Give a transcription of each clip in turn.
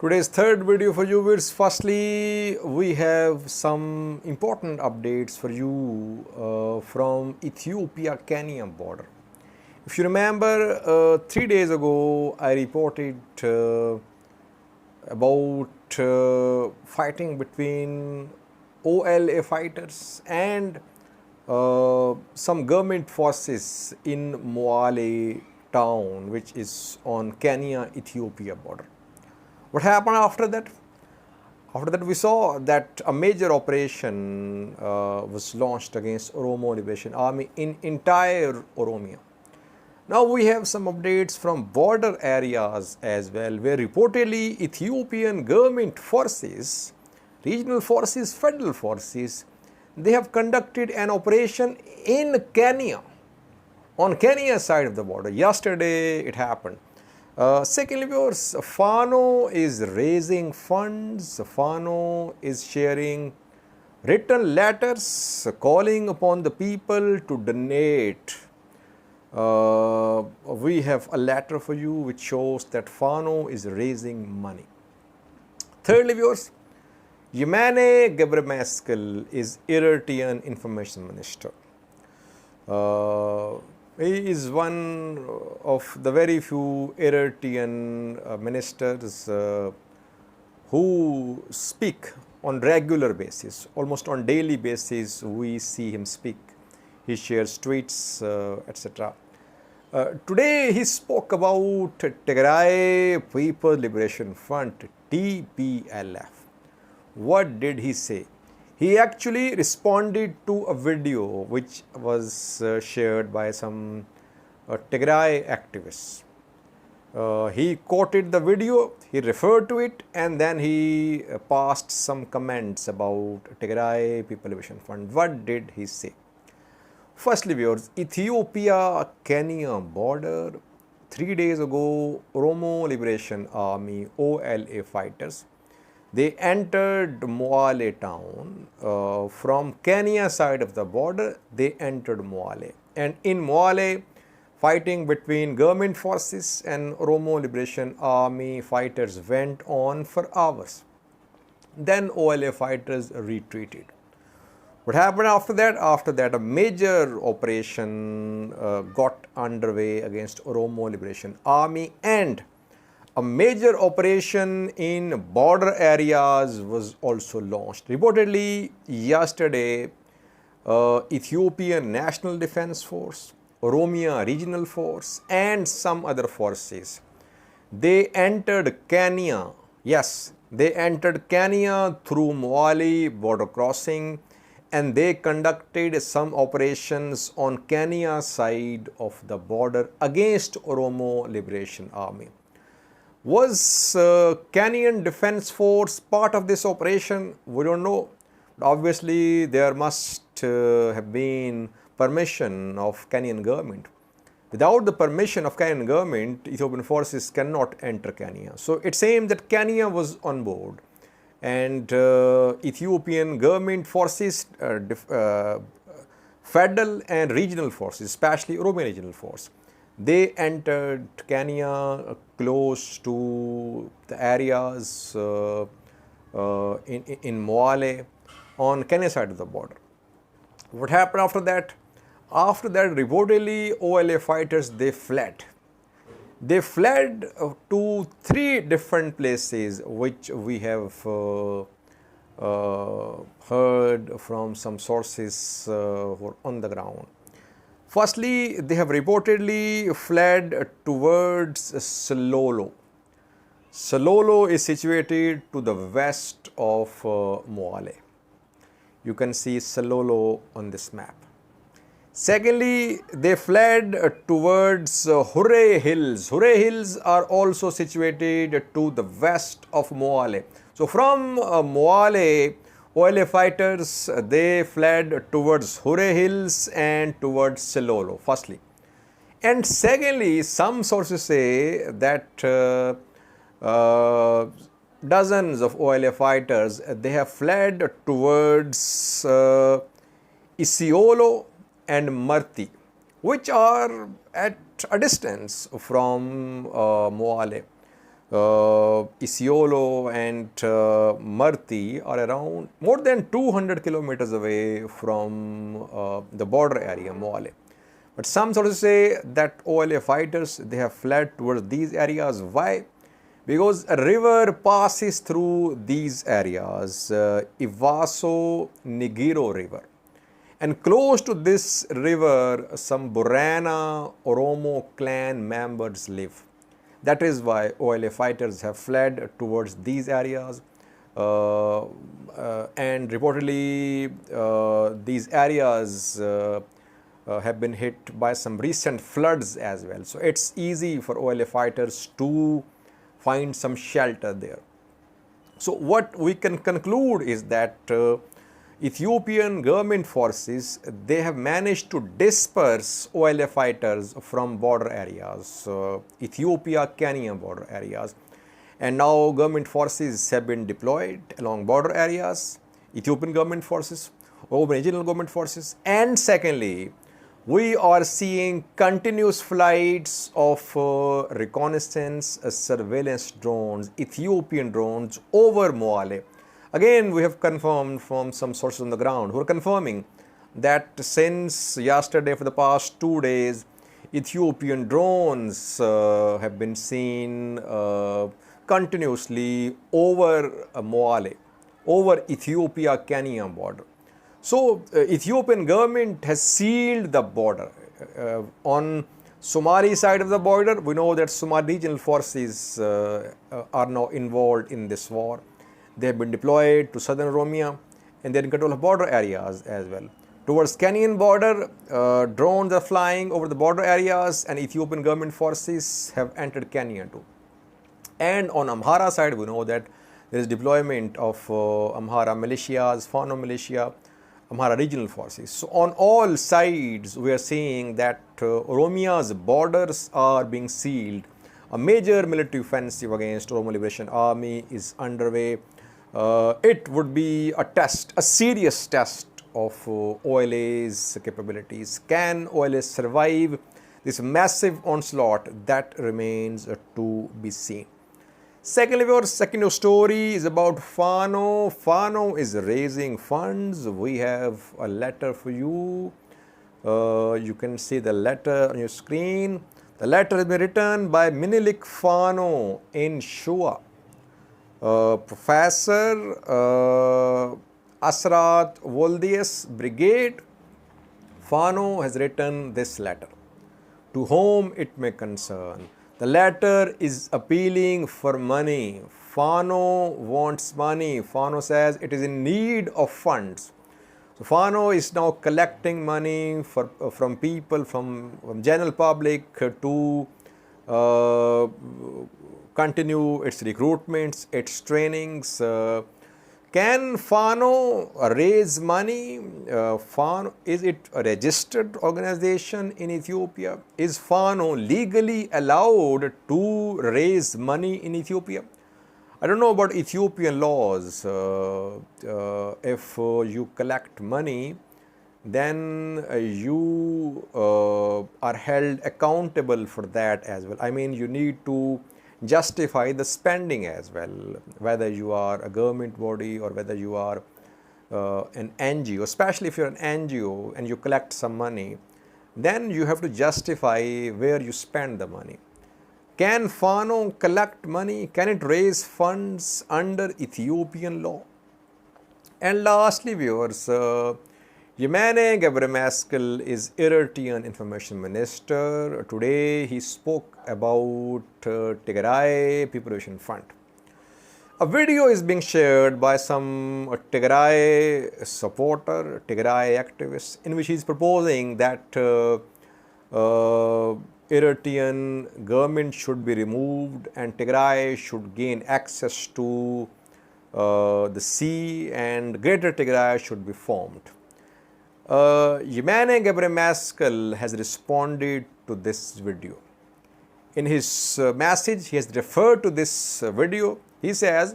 Today's third video for you viewers. Firstly, we have some important updates for you from Ethiopia-Kenya border. If you remember, 3 days ago I reported about fighting between OLA fighters and some government forces in Moale town, which is on Kenya-Ethiopia border. What happened after that? After that, we saw that a major operation was launched against Oromo Liberation Army in entire Oromia. Now we have some updates from border areas as well, where reportedly Ethiopian government forces, regional forces, federal forces, they have conducted an operation in Kenya, on Kenya side of the border. Yesterday it happened. Secondly, viewers, Fano is raising funds. Fano is sharing written letters calling upon the people to donate. We have a letter for you which shows that Fano is raising money. Thirdly, viewers, Yemane Gebremeskel is Eritrean information minister. He is one of the very few Eritrean ministers who speak on regular basis, almost on daily basis we see him speak. He shares tweets, etc. Today he spoke about Tigray People Liberation Front, TPLF. What did he say? He actually responded to a video which was shared by some Tigray activists. He quoted the video, he referred to it, and then he passed some comments about Tigray People Liberation Front. What did he say? Firstly, viewers, Ethiopia-Kenya border, 3 days ago, Oromo Liberation Army, OLA fighters, they entered Moale town from Kenya side of the border. They entered Moale, and in Moale, fighting between government forces and Oromo Liberation Army fighters went on for hours. Then OLA fighters retreated. What happened after that? After that, a major operation got underway against Oromo Liberation Army, and a major operation in border areas was also launched. Reportedly, yesterday, Ethiopian National Defense Force, Oromia Regional Force, and some other forces, they entered Kenya. Yes, they entered Kenya through Moale border crossing, and they conducted some operations on Kenya side of the border against Oromo Liberation Army. Was Kenyan Defense Force part of this operation? We don't know. But obviously, there must have been permission of Kenyan government. Without the permission of Kenyan government, Ethiopian forces cannot enter Kenya. So it seems that Kenya was on board, and Ethiopian government forces, federal and regional forces, especially Oromo Regional Force, they entered Kenya close to the areas in Moale on Kenya side of the border. What happened after that? After that, reportedly, OLA fighters, they fled. They fled to 3 different places which we have heard from some sources who are on the ground. Firstly, they have reportedly fled towards Sololo. Sololo is situated to the west of Moale. You can see Sololo on this map. Secondly, they fled towards Hure Hills. Hure Hills are also situated to the west of Moale. So from Moale, OLA fighters, they fled towards Hure Hills and towards Sololo, firstly. And secondly, some sources say that dozens of OLA fighters, they have fled towards Isiolo and Marti, which are at a distance from Moale. Isiolo and Marti are around more than 200 kilometers away from the border area, Moale. But some sources say that OLA fighters, they have fled towards these areas. Why? Because a river passes through these areas, Ivaso Nigiro River. And close to this river, some Borana Oromo clan members live. That is why OLA fighters have fled towards these areas. And reportedly, these areas have been hit by some recent floods as well. So it's easy for OLA fighters to find some shelter there. So what we can conclude is that Ethiopian government forces, they have managed to disperse OLA fighters from border areas, Ethiopia-Kenya border areas. And now government forces have been deployed along border areas, Ethiopian government forces, over regional government forces. And secondly, we are seeing continuous flights of reconnaissance surveillance drones, Ethiopian drones over Moale. Again, we have confirmed from some sources on the ground who are confirming that since yesterday, for the past 2 days, Ethiopian drones have been seen continuously over Moale, over Ethiopia-Kenya border. So, Ethiopian government has sealed the border. On Somali side of the border, we know that Somali regional forces are now involved in this war. They have been deployed to southern Oromia and they're in control of border areas as well. Towards Kenyan border, drones are flying over the border areas and Ethiopian government forces have entered Kenya too. And on Amhara side, we know that there is deployment of Amhara militias, Fano militia, Amhara regional forces. So on all sides, we are seeing that Oromia's borders are being sealed. A major military offensive against Oromo Liberation Army is underway. It would be a test, a serious test of OLA's capabilities. Can OLA survive this massive onslaught? That remains to be seen. Secondly, our second story is about Fano. Fano is raising funds. We have a letter for you. You can see the letter on your screen. The letter has been written by Minilik Fano in Shua. Professor Asrat Voldius Brigade. Fano has written this letter. To whom it may concern. The letter is appealing for money. Fano wants money. Fano says it is in need of funds. So Fano is now collecting money from people, from general public to continue its recruitments, its trainings. Can Fano raise money? Is it a registered organization in Ethiopia? Is Fano legally allowed to raise money in Ethiopia? I don't know about Ethiopian laws. If you collect money, then you are held accountable for that as well. I mean, you need to justify the spending as well, whether you are a government body or whether you are an NGO, especially if you're an NGO and you collect some money, then you have to justify where you spend the money. Can Fano collect money? Can it raise funds under Ethiopian law? And lastly, viewers, Yemane Gebremeskel is Eritrean Information Minister. Today he spoke about Tigray Preparation Fund. A video is being shared by some Tigray supporter, Tigray activist, in which he is proposing that Eritrean government should be removed and Tigray should gain access to the sea and Greater Tigray should be formed. Yemane Gebremeskel has responded to this video. In his message, he has referred to this video. He says,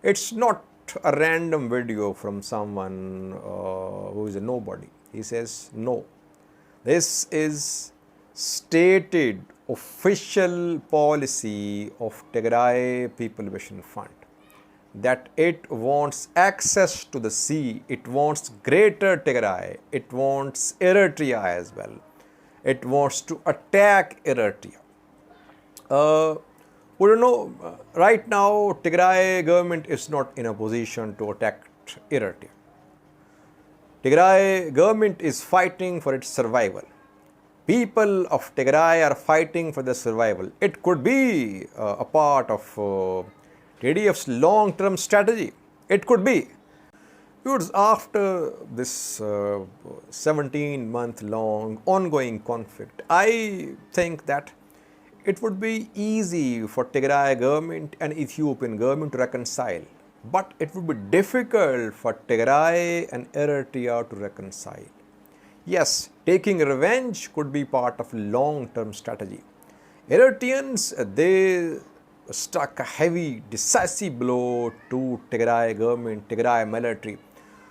it's not a random video from someone who is a nobody. He says, no. This is stated official policy of Tigray People Liberation Fund, that it wants access to the sea, it wants greater Tigray, it wants Eritrea as well, it wants to attack Eritrea. We don't know, right now Tigray government is not in a position to attack Eritrea. Tigray government is fighting for its survival. People of Tigray are fighting for their survival. It could be a part of TDF's long-term strategy. It could be. After this 17-month-long ongoing conflict, I think that it would be easy for Tigray government and Ethiopian government to reconcile. But it would be difficult for Tigray and Eritrea to reconcile. Yes, taking revenge could be part of long-term strategy. Eritreans, they struck a heavy, decisive blow to Tigray government, Tigray military.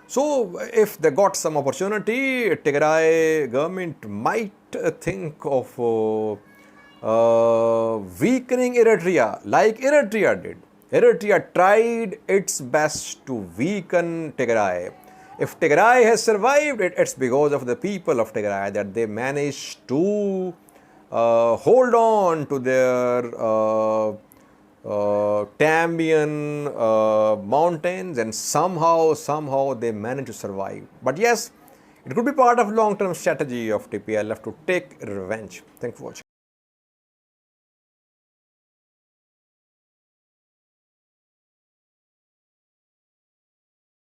So, if they got some opportunity, Tigray government might think of weakening Eritrea, like Eritrea did. Eritrea tried its best to weaken Tigray. If Tigray has survived, it's because of the people of Tigray that they managed to hold on to their Tambian mountains, and somehow they managed to survive. But yes, it could be part of long-term strategy of TPLF to take revenge. Thanks for watching.